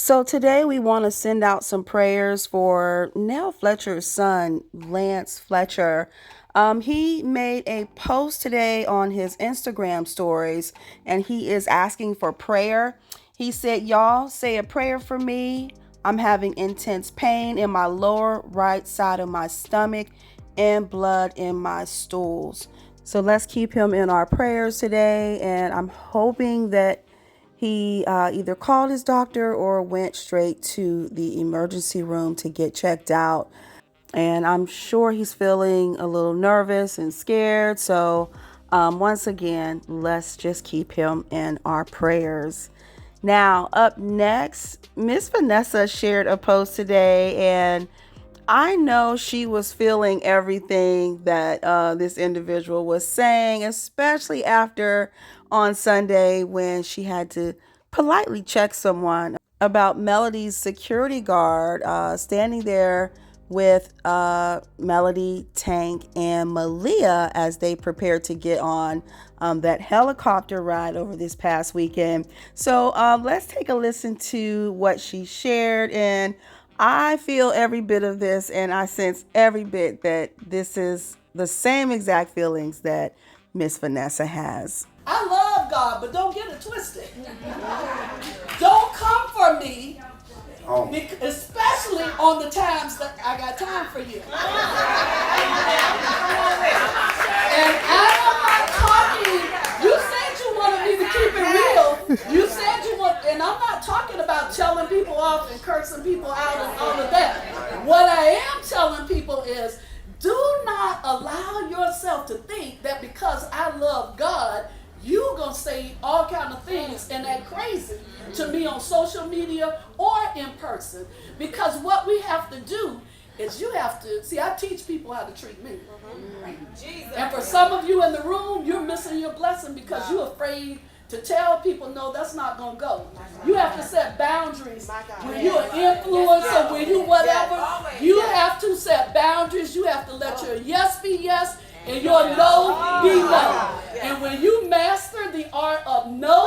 So today we want to send out some prayers for Nell Fletcher's son, Lance Fletcher. He made a post today on his Instagram stories and he is asking for prayer. He said, "Y'all say a prayer for me. I'm having intense pain in my lower right side of my stomach and blood in my stools." So let's keep him in our prayers today. And I'm hoping that he either called his doctor or went straight to the emergency room to get checked out. And I'm sure he's feeling a little nervous and scared. So, once again, let's just keep him in our prayers. Now, up next, Miss Vanessa shared a post today, and I know she was feeling everything that this individual was saying, especially after on Sunday when she had to politely check someone about Melody's security guard standing there with Melody, Tank, and Malia as they prepared to get on that helicopter ride over this past weekend. So let's take a listen to what she shared. And I feel every bit of this, and I sense every bit that this is the same exact feelings that Miss Vanessa has. I love God, but don't get it twisted. Don't come for me, especially on the times that I got time for you. And I'm not talking, you said you wanted me to keep it real. You said you want, and I'm not talking about telling people off and cursing people out and all of that. What I am telling people is, do not allow yourself to think that because I love God, you're going to say all kind of things and act crazy to me on social media or in person. Because what we have to do is you have to, see, I teach people how to treat me. And for some of you in the room, you're missing your blessing because you're afraid to tell people, no, that's not going to go. You have to set boundaries. When you're an influencer, when you whatever, you have to set boundaries. You have to let your yes be yes and your no be no. And when you master the art of no,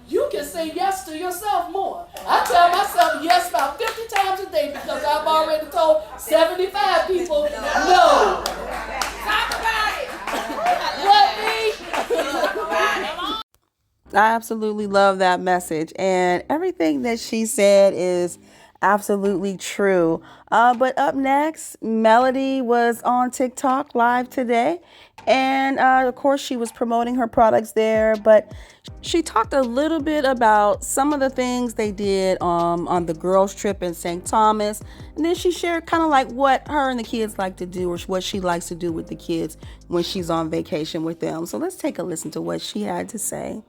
you can say yes to yourself more. I tell myself yes about 50 times a day because I've already told 75 people no. Talk about it. What me? I absolutely love that message, and everything that she said is absolutely true. But up next, Melody was on TikTok live today, and of course she was promoting her products there, but she talked a little bit about some of the things they did on the girls trip in St. Thomas, and then she shared kind of like what her and the kids like to do, or what she likes to do with the kids when she's on vacation with them. So let's take a listen to what she had to say.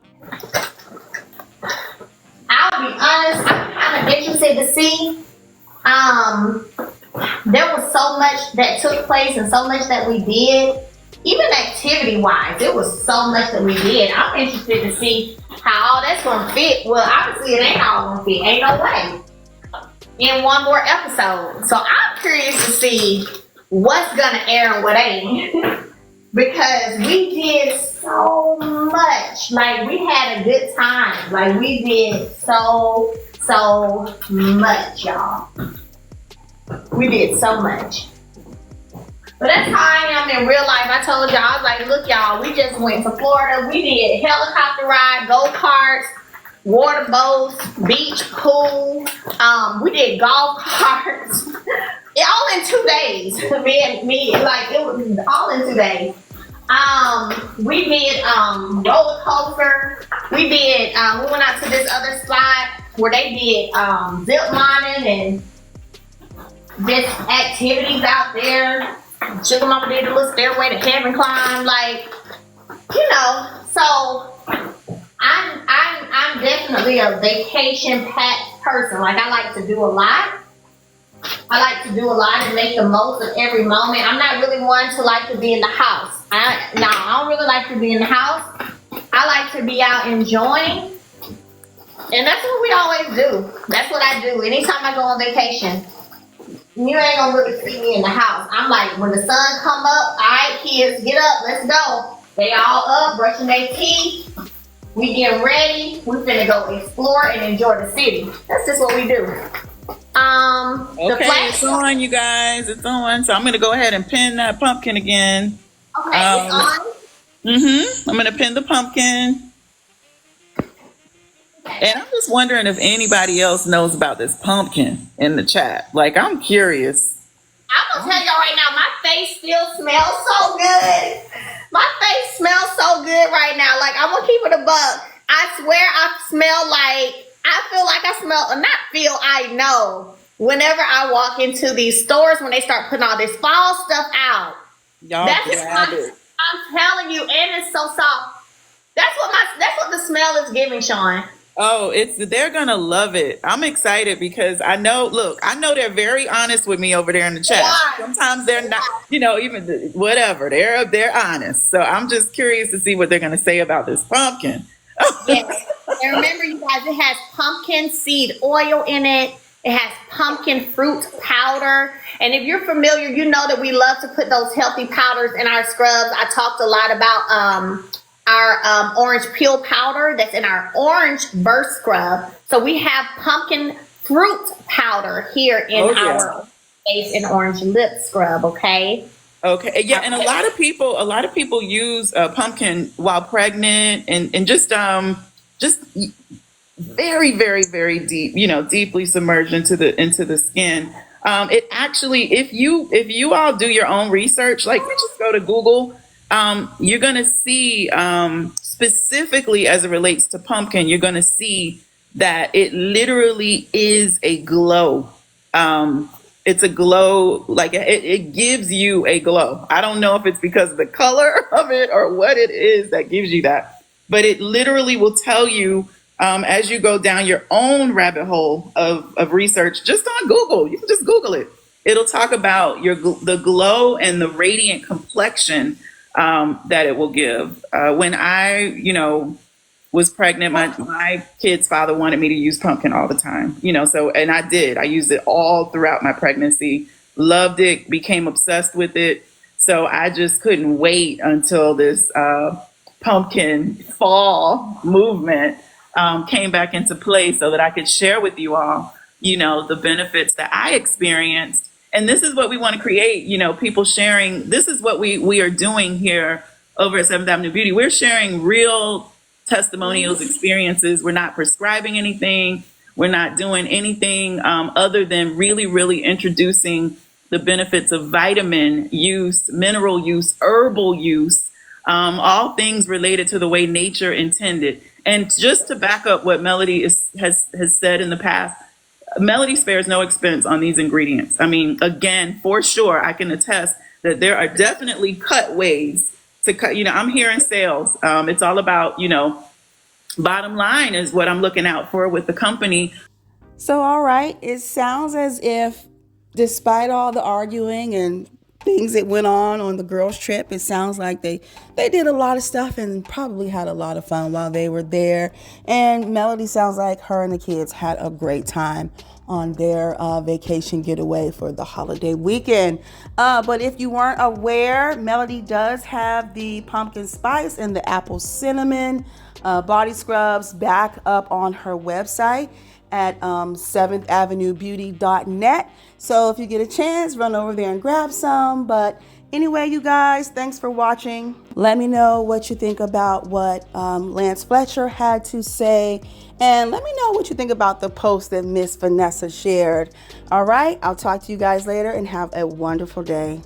I'll be honest, I'm kind of interested to see. There was so much that took place and so much that we did. Even activity-wise, it was so much that we did. I'm interested to see how all that's going to fit. Well, obviously, it ain't all going to fit. Ain't no way. In one more episode. So I'm curious to see what's going to air and what ain't. Because we did so much. Like, we had a good time. Like, we did so much, y'all. We did so much. But that's how I am in real life. I told y'all, I was like, look, y'all, we just went to Florida. We did helicopter ride, go-karts, water boats, beach, pool. We did golf carts. All in 2 days. me, like, it was all in 2 days. We did roller coaster. We did we went out to this other spot where they did zip lining and just activities out there. Sugar Mama did a little stairway to heaven climb, like, you know. So I'm definitely a vacation packed person. Like, I like to do a lot. I like to do a lot and make the most of every moment. I'm not really one to like to be in the house. I don't really like to be in the house. I like to be out enjoying. And that's what we always do. That's what I do. Anytime I go on vacation, you ain't gonna really see me in the house. I'm like, when the sun come up, all right, kids, get up, let's go. They all up, brushing their teeth, We get ready. We finna go explore and enjoy the city. That's just what we do. The Okay, it's flash. on, you guys. It's on. So I'm gonna go ahead and pin that pumpkin again. Okay, it's on. I'm gonna pin the pumpkin. And I'm just wondering if anybody else knows about this pumpkin in the chat. Like, I'm curious. I'm gonna tell y'all right now, my face still smells so good. My face smells so good right now. Like, I'm gonna keep it a buck. I swear I smell like, I feel like I smell, not feel, I know. Whenever I walk into these stores, when they start putting all this fall stuff out, Y'all that's grab what it. I'm telling you, and it's so soft. That's what the smell is giving, Sean. Oh, they're gonna love it. I'm excited because I know they're very honest with me over there in the chat. Sometimes they're not, even whatever. They're honest. So I'm just curious to see what they're gonna say about this pumpkin. Yes. And remember, you guys, it has pumpkin seed oil in it. It has pumpkin fruit powder. And if you're familiar, you know that we love to put those healthy powders in our scrubs. I talked a lot about our orange peel powder that's in our orange burst scrub. So we have pumpkin fruit powder here in our face and orange lip scrub. Okay. Okay. Yeah, and a lot of people use pumpkin while pregnant and just very, very, very deep, deeply submerged into the skin. It actually, if you all do your own research, like you just go to Google, you're gonna see specifically as it relates to pumpkin, you're gonna see that it literally is a glow. It's a glow, like it gives you a glow. I don't know if it's because of the color of it or what it is that gives you that, but it literally will tell you as you go down your own rabbit hole of research, just on Google. You can just Google it. It'll talk about the glow and the radiant complexion that it will give. When I, was pregnant, my kid's father wanted me to use pumpkin all the time, so, and I did. I used it all throughout my pregnancy, loved it, became obsessed with it. So I just couldn't wait until this pumpkin fall movement came back into play so that I could share with you all, the benefits that I experienced. And this is what we want to create, people sharing. This is what we are doing here over at 7th Avenue Beauty. We're sharing real testimonials, experiences. We're not prescribing anything. We're not doing anything other than really, really introducing the benefits of vitamin use, mineral use, herbal use, all things related to the way nature intended. And just to back up what Melody has said in the past, Melody spares no expense on these ingredients. I mean, again, for sure, I can attest that there are definitely cut ways to cut. I'm here in sales. It's all about, bottom line is what I'm looking out for with the company. So, all right, it sounds as if despite all the arguing and things that went on the girls' trip, it sounds like they did a lot of stuff and probably had a lot of fun while they were there. And Melody sounds like her and the kids had a great time on their vacation getaway for the holiday weekend. But if you weren't aware, Melody does have the pumpkin spice and the apple cinnamon body scrubs back up on her website at 7thavenuebeauty.net. So if you get a chance, run over there and grab some. But anyway, you guys, thanks for watching. Let me know what you think about what Lance Fletcher had to say. And let me know what you think about the post that Miss Vanessa shared. All right, I'll talk to you guys later and have a wonderful day.